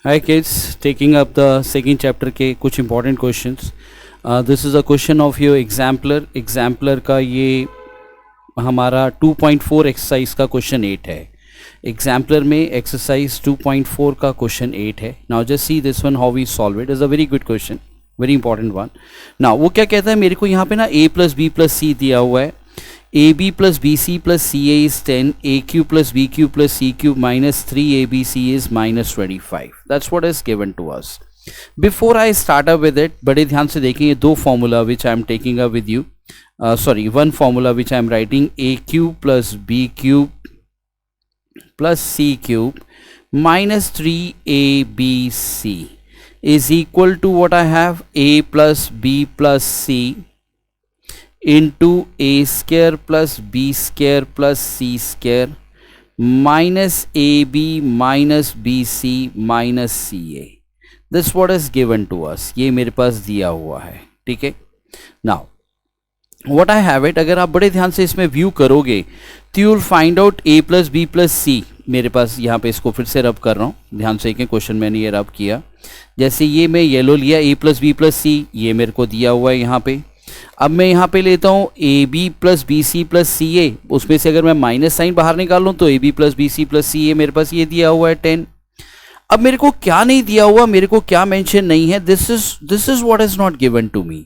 Hi kids, taking up the second chapter के कुछ important questions. This is a question of your exemplar. Exemplar का ये हमारा 2.4 exercise का क्वेश्चन 8 है. एग्जाम्पलर में एक्सरसाइज 2.4 का क्वेश्चन 8 है. Now just see this one how we solve it. Is a very good question, very important one. Now वो क्या कहता है, मेरे को यहाँ पे ना a प्लस बी प्लस सी दिया हुआ है. AB plus BC plus CA is 10, AQ plus BQ plus CQ minus 3ABC is minus 25. That's what is given to us. Before I start up with it, बड़े ध्यान से देखें, ये दो formula which I am taking up with you. One formula which I am writing, AQ plus BQ plus CQ minus 3ABC is equal to what I have, A plus B plus C into a square plus b square plus c square minus ab minus bc minus ca. This what is given to us. ये मेरे पास दिया हुआ है, ठीक है. Now what I have it, अगर आप बड़े ध्यान से इसमें व्यू करोगे तो you will find out a plus B plus C. मेरे पास यहाँ पे इसको फिर से रब कर रहा हूँ, ध्यान से एक क्वेश्चन मैंने ये रब किया. जैसे ये मैं येलो लिया, a प्लस बी प्लस सी, ये मेरे को दिया हुआ है यहाँ पे. अब मैं यहाँ पे लेता हूँ A B plus B C plus C A. उसमें से अगर मैं माइनस साइन बाहर निकाल लूँ तो A B plus B C plus C A मेरे पास ये दिया हुआ है 10. अब मेरे को क्या नहीं दिया हुआ, मेरे को क्या मेंशन नहीं है, this is what is not given to me.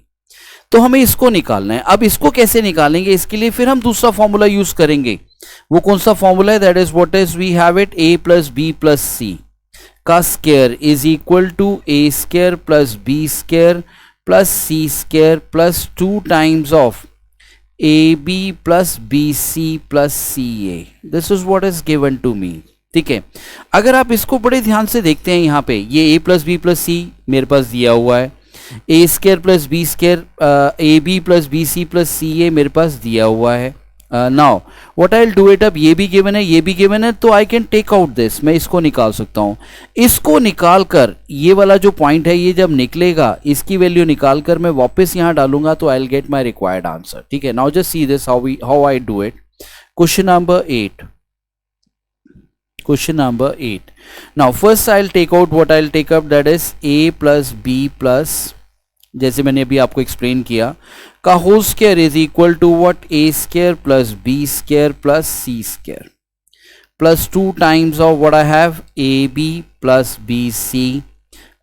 तो हमें इसको निकालना है. अब इसको कैसे निकालेंगे, इसके लिए फिर हम दूसरा फॉर्मूला यूज करेंगे. वो कौन सा फॉर्मूला है, that is what is we have it, A plus B plus C का square is equal to A square plus B square plus c square plus 2 times of ab plus bc plus ca. This is what is given to me. ठीक है. अगर आप इसको बड़े ध्यान से देखते हैं, यहाँ पे ये a plus B plus C मेरे पास दिया हुआ है, A square plus B square A B plus B C plus C A मेरे पास दिया हुआ है. Now what I will do it, अब ये भी गिवन है, ये भी गिवन है, तो I can take out this. मैं इसको निकाल सकता हूँ. इसको निकाल कर ये वाला जो पॉइंट है, ये जब निकलेगा इसकी वैल्यू निकाल कर मैं वापस यहाँ डालूंगा तो I will get my required answer. ठीक है. Now just see this how I do it. Question number 8. Question number 8. Now first I'll take out what I'll take up, that is a plus b plus, जैसे मैंने अभी आपको explain किया, का whole square is equal to what, A square plus B square plus C square plus 2 times of what I have, A B plus B C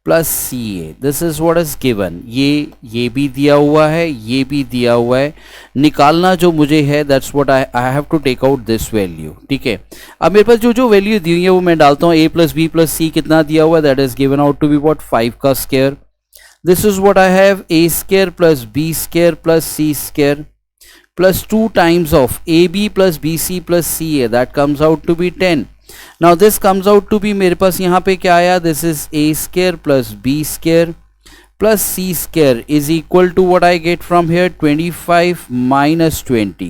plus C A. This is what is given. ये भी दिया हुआ है, ये भी दिया हुआ है. निकालना जो मुझे है, that's what I have to take out this value. ठीक है. अब मेरे पास जो वैल्यू दी हुई है वो मैं डालता हूँ. A plus B plus C कितना दिया हुआ है, that is given out to be what, 5 का square. This is what I have, a square plus b square plus c square plus 2 times of ab plus bc plus ca, that comes out to be 10. Now this comes out to be, मेरे पास यहाँ पे क्या आया, this is a square plus b square plus c square is equal to what I get from here, 25 minus 20.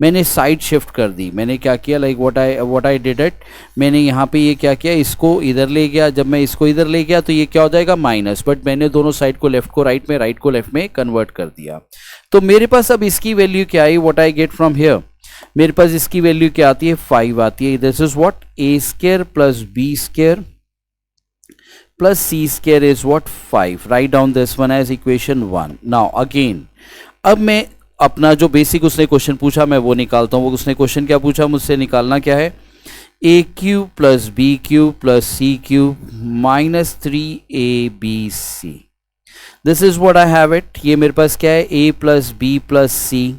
मैंने side shift कर दी. मैंने क्या किया, like what I did it, मैंने यहाँ पे ये क्या किया, इसको इधर ले गया. जब मैं इसको इधर ले गया तो ये क्या हो जाएगा, माइनस. बट मैंने दोनों साइड को लेफ्ट को राइट में, राइट को लेफ्ट में कन्वर्ट कर दिया. तो मेरे पास अब इसकी वैल्यू क्या आई, what I get from here, मेरे पास इसकी वैल्यू क्या आती है, 5 आती है. This is what, A square plus B square plus C square is what, 5. Write down this one as equation 1. Now again, अब मैं अपना जो बेसिक उसने क्वेश्चन पूछा मैं वो निकालता हूँ. वो उसने क्वेश्चन क्या पूछा मुझसे, निकालना क्या है, A cube plus B cube plus C cube minus 3abc. This is what I have it. ये मेरे पास क्या है, A plus B plus C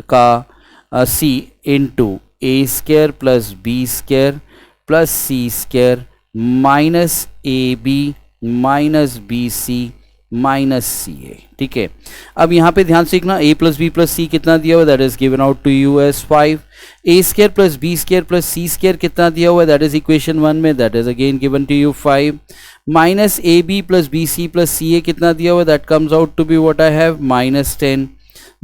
का C into A square plus B square plus C square minus A B minus B C minus C A. ठीक है. अब यहाँ पे ध्यान सीखना, A plus B plus C कितना दिया हुआ, that is given out to you as 5. A square plus B square plus C square कितना दिया हुआ है, दैट इज इक्वेशन 1 में, that is again given to you 5. Minus A B plus B C plus C A कितना दिया हुआ है, that comes out to be what I have, minus 10.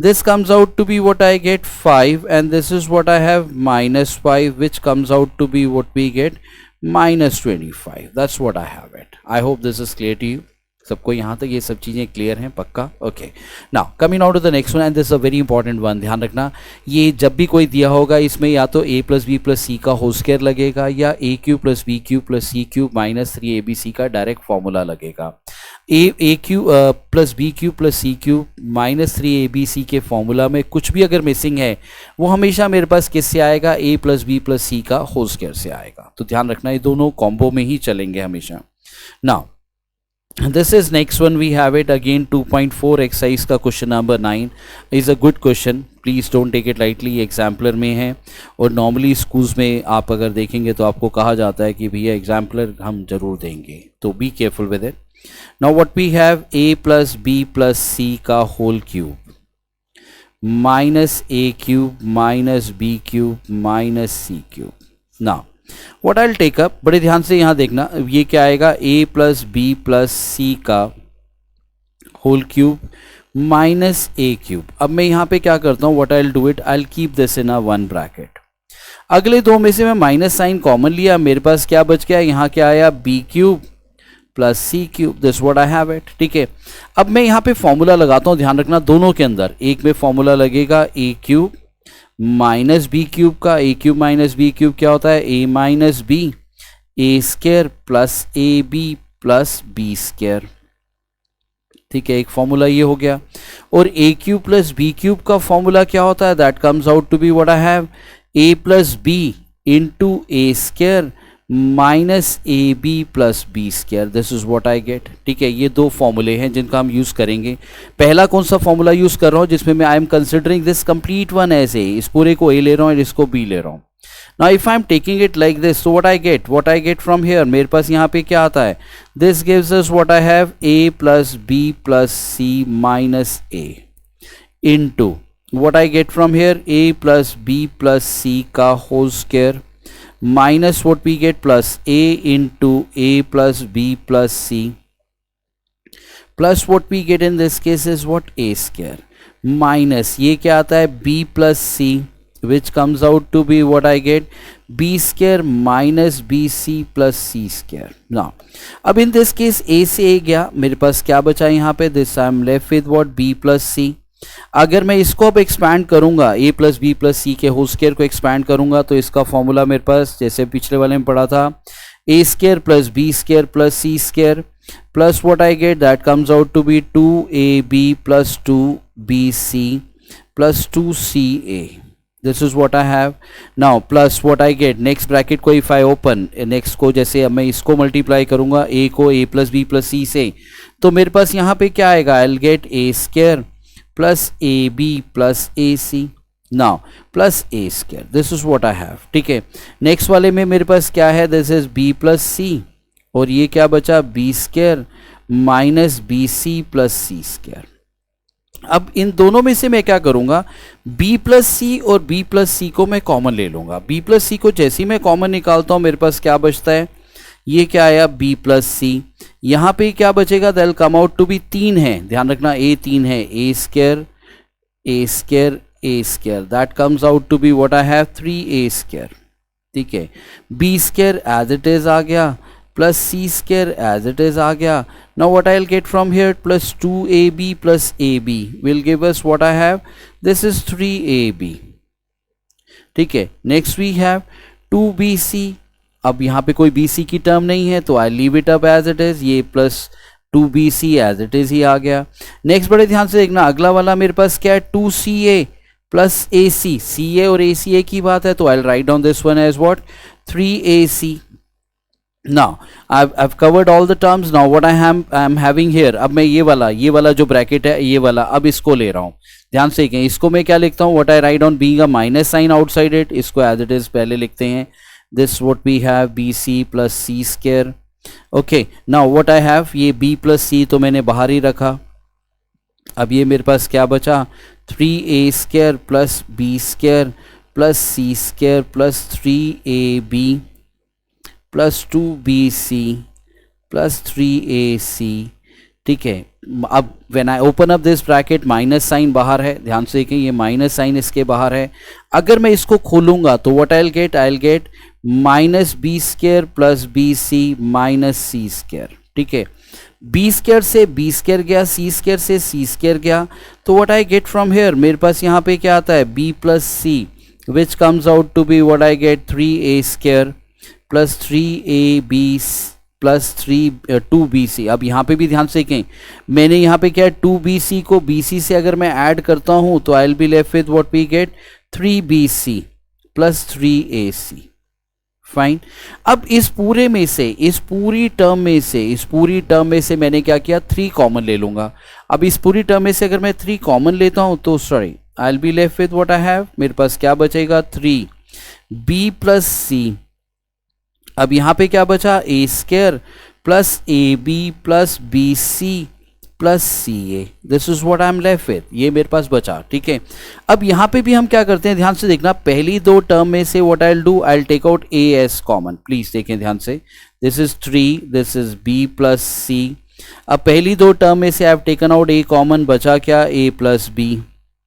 This comes out to be what I get, 5, and this is what I have, minus 5, which comes out to be what we get, minus 25. That's what I have it. I hope this is clear to you. सबको यहाँ तक ये सब चीज़ें clear हैं पक्का? Okay, now coming out to the next one and this is a very important one. ध्यान रखना, ये जब भी कोई दिया होगा इसमें या तो a plus B plus C का होल स्क्वायर लगेगा या a cube plus B cube plus C cube minus 3abc का डायरेक्ट फॉर्मूला लगेगा। a cube plus B cube plus C cube minus 3abc के फॉर्मूला में कुछ भी अगर मिसिंग है वो हमेशा मेरे पास किससे आएगा? a plus B plus C का होल स्क्वायर से आएगा। तो ध्यान रखना ये दोनों कॉम्बो में ही चलेंगे हमेशा। Now this is next one, we have it again 2.4 exercise का question number 9 is a good question, please don't take it lightly। ये एग्जाम्पलर में है और नॉर्मली स्कूल्स में आप अगर देखेंगे तो आपको कहा जाता है कि भैया एग्जाम्पलर हम जरूर देंगे, तो be careful with it. Now what we have, a plus B plus C का whole cube minus a cube minus B cube minus C cube. Now what I will take up, बड़े ध्यान से यहाँ देखना, ये क्या आएगा? a plus B plus C का whole cube minus a cube. अब मैं यहाँ पे क्या करता हूँ, what I will do it, I will keep this in a one bracket. अगले दो में से मैं माइनस साइन कॉमन लिया, मेरे पास क्या बच गया? यहाँ क्या आया? b cube plus C cube, this what I have it. ठीक है, अब मैं यहाँ पे फॉर्मूला लगाता हूँ, ध्यान रखना दोनों के अंदर एक में फॉर्मूला लगेगा a cube minus B cube का। a cube minus B cube क्या होता है? a minus B, A square plus A B plus B square. ठीक है, एक फॉर्मूला ये हो गया। और a cube plus B cube का फॉर्मूला क्या होता है? That comes out to be what I have, a plus B into A square minus A B plus B square, this is what I gate. ठीक है, ये दो फॉर्मूले हैं जिनका हम यूज करेंगे। पहला कौन सा फॉर्मूला यूज कर रहा हूँ जिसमें मैं I am considering this complete one as A, इस पूरे को ए ले रहा हूँ और इसको बी ले रहा हूँ। Now if I am taking it like this, so what I get from here, मेरे पास यहाँ पे क्या आता है? This gives us what I have, a plus B plus C minus A into what I get from here, a plus B plus C का whole square minus what we get plus a into a plus b plus c plus what we get in this case is what, a square minus ये क्या आता है? b plus c which comes out to be what I get, b square minus bc plus c square। now अब in this case a से a गया, मेरे पास क्या बचा यहाँ पे? this I am left with what, b plus c। अगर मैं इसको अब एक्सपैंड करूंगा, a प्लस बी प्लस सी के होल स्क्वायर को एक्सपैंड करूंगा तो इसका फॉर्मूला मेरे पास जैसे पिछले वाले में पढ़ा था, a square plus B square plus C square plus what I get, that comes out to be 2ab plus 2bc plus 2ca, this is what I have. Now plus what I get, next bracket को if I open, next को जैसे अब मैं इसको multiply करूंगा a को a plus B plus C से, तो मेरे पास यहाँ पे क्या आएगा? I will get a square plus A B plus A C, now plus A square, this is what I have. ठीक है, नेक्स्ट वाले में मेरे पास क्या है? This is B plus C और ये क्या बचा? B square minus B C plus C square. अब इन दोनों में से मैं क्या करूंगा? b प्लस सी और b प्लस सी को मैं कॉमन ले लूंगा। b प्लस सी को जैसे ही मैं कॉमन निकालता हूं मेरे पास क्या बचता है? ये क्या आया? b plus C. यहाँ पे क्या बचेगा? That come out to be 3 है, ध्यान रखना a 3 है, a square a square a square, that comes out to be what I have 3a square. ठीक है, b square as it is आ गया plus C square as it is आ गया। Now what I will get from here, plus 2ab plus ab will give us what I have, this is 3ab। ठीक है, next we have 2bc, अब यहाँ पे कोई bc की term नहीं है तो I leave it up as it is, ये plus 2bc as it is ही आ गया। नेक्स्ट बड़े ध्यान से देखना, अगला वाला मेरे पास क्या है? 2ca प्लस ac, ca और ac एक ही बात है तो I write down this one as what, 3ac। Now I've covered all the terms, now what I am having here, अब मैं ये वाला जो ब्रैकेट है ये वाला अब इसको ले रहा हूँ, ध्यान से देखें, इसको मैं क्या लिखता हूँ? What I write down being a minus sign outside it, इसको एज इट इज पहले लिखते हैं, this what we have bc plus C square. Okay, now what I have, ये b प्लस सी तो मैंने बाहर ही रखा, अब ये मेरे पास क्या बचा? 3a square plus b square plus C square plus 3ab plus 2bc plus 3ac। ठीक है, अब when I open up this bracket, minus sign बाहर है, ध्यान से देखें ये माइनस साइन इसके बाहर है, अगर मैं इसको खोलूंगा तो what I will get minus B square plus B C minus C square. ठीक है। बी स्क्वायर से बी स्क्वायर गया, सी स्क्वायर से सी स्क्वायर गया, तो what I get from here, मेरे पास यहाँ पे क्या आता है B plus C, which comes out to be what I get 3a square plus 3ab plus 2bc। अब यहाँ पे भी ध्यान से देखें, मैंने यहाँ पे क्या है 2bc को bc से अगर मैं ऐड करता हूँ तो I will be left with what we get 3bc plus 3ac। Fine. अब इस पूरे में से, इस पूरी टर्म में से मैंने क्या किया 3 कॉमन ले लूंगा। अब इस पूरी टर्म में से अगर मैं 3 कॉमन लेता हूं तो sorry I will be left with what I have, मेरे पास क्या बचेगा 3b प्लस सी। अब यहां पे क्या बचा a square plus ab plus bc plus ca, this is what I am left with, ये मेरे पास बचा। ठीक है। अब यहाँ पे भी हम क्या करते हैं, ध्यान से देखना, पहली 2 टर्म में से what I will do, I will take out a as common, please देखें ध्यान से, this is 3, this is b plus c। अब पहली 2 टर्म में से I have taken out a common, बचा क्या a प्लस b।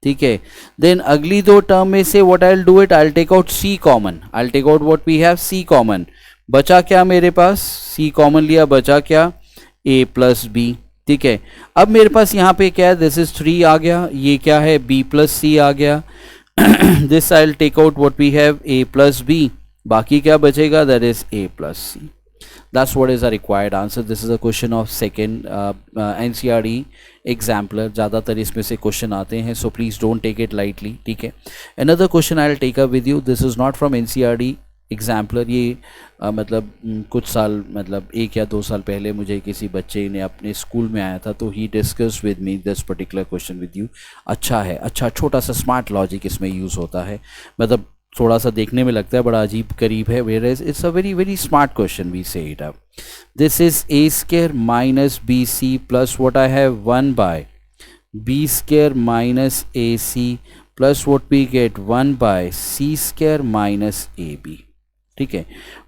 ठीक है। देन अगली 2 टर्म में से what I will do it, I will take out c common, I will take out what we have c common, बचा क्या मेरे पास c कॉमन लिया, बचा क्या a प्लस b। ठीक है। अब मेरे पास यहाँ पे क्या है, दिस इज 3 आ गया, ये क्या है b प्लस सी आ गया, this I will take out what we have a plus b, बाकी क्या बचेगा, that is a plus C. That's what is a required answer. This is a question of second NCERT exemplar, ज़्यादातर इसमें से question आते हैं, so please don't take it lightly. ठीक है। Another question I will take up with you, this is not from NCERT exemplar, ये मतलब कुछ साल, मतलब 1 या 2 साल पहले मुझे किसी बच्चे ने अपने स्कूल में आया था, तो ही discuss with me this particular question with you. अच्छा है, अच्छा छोटा सा स्मार्ट लॉजिक इसमें यूज़ होता है, मतलब थोड़ा सा देखने में लगता है बड़ा अजीब करीब है, where is it's a very very smart question, we say it up. This is a square minus bc plus what I have 1 by b square minus ac plus what we get 1 by c square minus ab। ठीक है।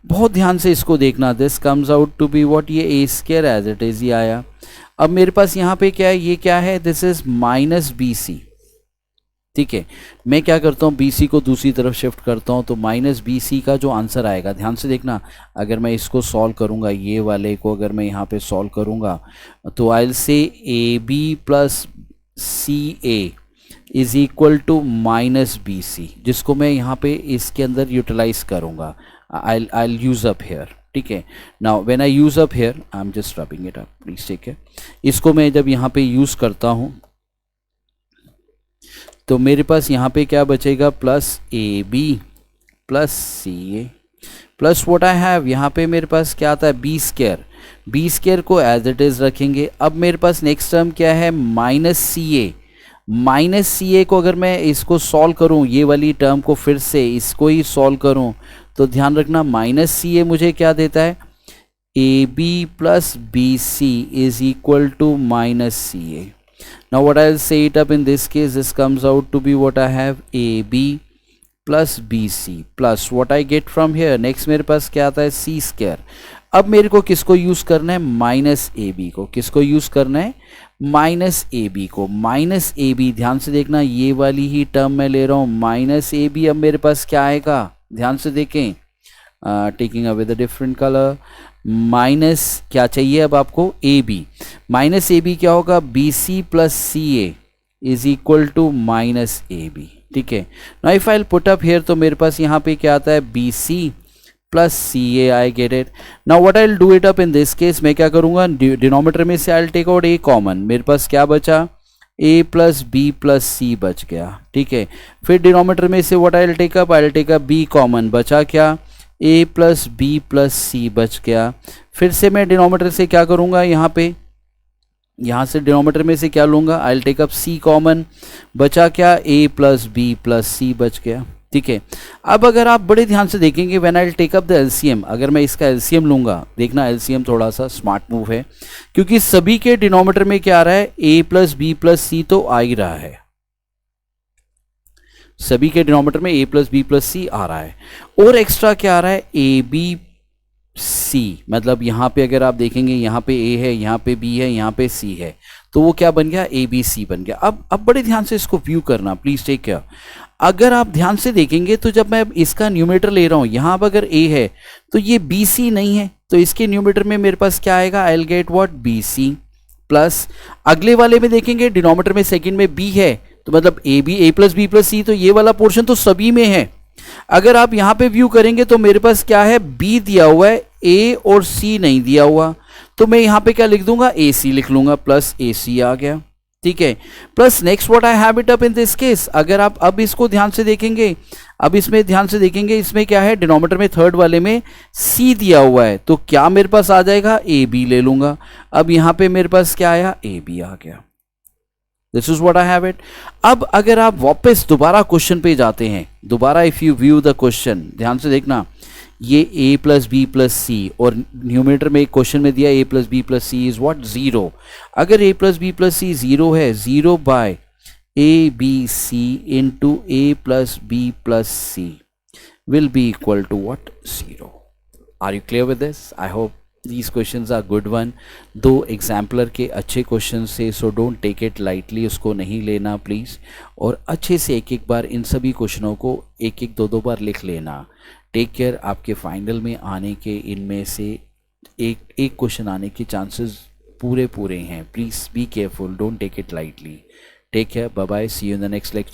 बहुत ध्यान से इसको देखना, this comes out to be what, ये a square as it is ही आया। अब मेरे पास यहाँ पे क्या है, ये क्या है, दिस इज माइनस bc। ठीक है। मैं क्या करता हूँ, bc को दूसरी तरफ शिफ्ट करता हूँ, तो माइनस bc का जो आंसर आएगा, ध्यान से देखना, अगर मैं इसको सॉल्व करूँगा, ये वाले को अगर मैं यहाँ पे सॉल्व करूँगा, तो I will say ab plus ca is equal to minus bc, जिसको मैं यहाँ पे इसके अंदर यूटिलाइज करूँगा, I'll use up here। ठीक है। Now when I use up here, I'm just rubbing it up, please take care। इसको मैं जब यहाँ पे यूज करता हूँ तो मेरे पास यहाँ पे क्या बचेगा, plus ab plus ca plus what I have, यहाँ पे मेरे पास क्या आता है b स्क्वायर, b स्क्वायर को एज इट इज रखेंगे। अब मेरे पास नेक्स्ट टर्म क्या है, माइनस ca, माइनस ca को अगर मैं इसको सॉल्व करूँ, ये वाली टर्म को फिर से इसको ही सॉल्व करूँ, तो ध्यान रखना माइनस ca मुझे क्या देता है, ab plus bc is equal to minus ca। Now what I will say it up in this case, this comes out to be what I have ab plus bc plus what I get from here, next मेरे पास क्या आता है c square. अब मेरे को किसको use करना है, माइनस ab को, किसको यूज करना है, माइनस ab को, माइनस ab, ध्यान से देखना, ये वाली ही टर्म मैं ले रहा हूँ, माइनस ab। अब मेरे पास क्या आएगा, ध्यान से देखें, taking away the different colour, minus क्या चाहिए अब आपको, ab, माइनस ab क्या होगा, bc plus ca is equal to minus ab। ठीक है। Now if I will put up here, तो मेरे पास यहाँ पे क्या आता है, bc plus ca, I get it. Now what I will do it up in this case, मैं क्या करूँगा, डिनोमिनेटर में से I will take out a common, मेरे पास क्या बचा, a plus b plus c बच गया। ठीक है। फिर डिनोमिनेटर में से what I will take up, I will take up b common, बचा क्या, a plus b plus c बच गया। फिर से मैं डिनोमिनेटर से क्या करूँगा, यहाँ पे, यहाँ से डिनोमिनेटर में से क्या लूँगा, I will take up c common, बचा क्या, a plus b plus c बच गया। ठीक है। अब अगर आप बड़े ध्यान से देखेंगे, when I will take up the LCM, अगर मैं इसका एलसीएम लूंगा, देखना एलसीएम थोड़ा सा स्मार्ट मूव है, क्योंकि सभी के डिनोमिनेटर में क्या आ रहा है, a plus B plus C तो आ ही रहा है, सभी के डिनोमिनेटर में a plus B plus C आ रहा है, और एक्स्ट्रा क्या आ रहा है, ए बी सी, मतलब यहाँ पे अगर आप देखेंगे, यहाँ पे a है, यहाँ पे b है, यहाँ पे c है, तो वो क्या बन गया, ए बी सी बन गया। अब बड़े ध्यान से इसको व्यू करना, प्लीज टेक केयर। अगर आप ध्यान से देखेंगे तो जब मैं इसका न्यूमरेटर ले रहा हूं, यहां पर अगर a है तो ये bc नहीं है, तो तो इसके न्यूमरेटर में मेरे पास क्या आएगा, I will get what, B C plus, अगले वाले में देखेंगे डिनोमिनेटर में सेकंड में बी है तो मतलब A B, A plus B plus C, तो ये वाला पोर्शन तो सभी में है। अगर आप यहां पे व्यू करेंगे तो मेरे पास क्या है, बी दिया हुआ है, ए और सी नहीं दिया हुआ, तो मैं यहां पे क्या लिख दूंगा, ए सी लिख लूंगा, प्लस ए सी आ गया, ठीक है। Plus next what I have it up in this case, अगर आप अब इसको ध्यान से देखेंगे, अब इसमें ध्यान से देखेंगे, इसमें क्या है, डिनोमिनेटर में थर्ड वाले में सी दिया हुआ है, तो क्या मेरे पास आ जाएगा, ए बी ले लूंगा। अब यहां पे मेरे पास क्या आया, ए बी आ गया। This is what I have it. अब अगर आप वापस दोबारा क्वेश्चन पे जाते हैं, दोबारा if you view the question, ध्यान से देखना, ये a plus B plus C और न्यूमरेटर में एक क्वेश्चन में दिया a plus B plus C is what, 0। अगर a plus B plus C 0 है, 0 by A B C into A plus B plus C will be equal to what, 0. Are you clear with this? I hope these questions are good one. दो exemplar के अच्छे question से, so don't take it lightly, उसको नहीं लेना please, और अच्छे से एक एक बार इन सभी क्वेश्चनों को एक एक दो बार लिख लेना। टेक केयर, आपके फाइनल में आने के इनमें से एक क्वेश्चन आने के चांसेस पूरे हैं। Please be careful, don't take it lightly. Take care, bye bye, see you in the next lecture.